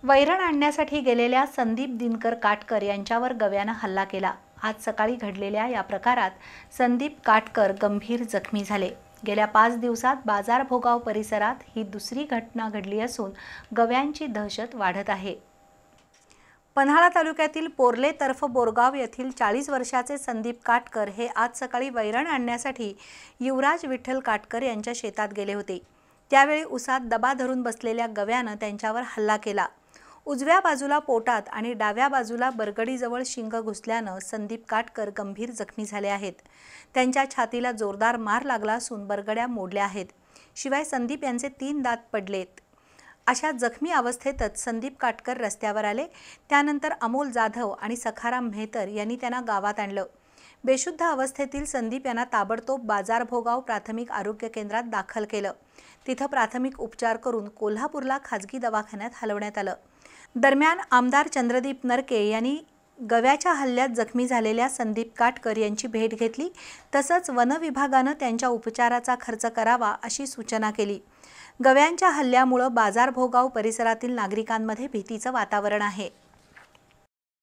वैरण आणण्यासाठी गेलेल्या संदीप दिनकर काटकर यांच्यावर गव्यानं हल्ला केला। आज सकाळी घडलेल्या या प्रकारात संदीप काटकर गंभीर जखमी झाले। गेल्या 5 दिवसात बाजार भोगाव परिसरात ही दुसरी घटना घडली असून गव्यांची दहशत वाढत आहे। पन्हाळा तालुक्यातील पोर्ले तर्फ बोरगाव येथील 40 वर्षाचे संदीप काटकर हे आज सकाळी वैरण आणण्यासाठी युवराज विठ्ठल काटकर यांच्या शेतात गेले होते। त्यावेळी उसात दबा धरून बसलेल्या गव्यानं त्यांच्यावर हल्ला केला। उजव्या बाजूला पोटात आणि डाव्या बाजूला बरगडीजवळ शिंग घुसल्यानं संदीप काटकर गंभीर जखमी झाले आहेत। त्यांच्या छातीला जोरदार मार लागला असून बरगड्या मोडल्या आहेत। शिवाय संदीप यांचे 3 दात पडलेत। अशा जखमी अवस्थेतच संदीप काटकर रस्त्यावर आले। त्यानंतर अमोल जाधव आणि सखाराम मेहतर यांनी त्यांना गावात आणलं। बेशुद्ध अवस्थेतील संदीप यांना ताबडतोब बाजार भोगाव प्राथमिक आरोग्य केंद्रात दाखल केलं। तिथं प्राथमिक उपचार करून कोल्हापूरला खाजगी दवाखान्यात हलवण्यात आलं। दरम्यान आमदार चंद्रदीप नरके यांनी गव्याच्या हल्ल्यात जखमी झालेल्या संदीप काटकर यांची भेट घेतली। तसंच वन विभागानं त्यांच्या उपचाराचा खर्च करावा अशी सूचना केली। गव्यांच्या हल्ल्यामुळे बाजार भोगाव परिसरातील नागरिकांमध्ये भीतीचं वातावरण आहे।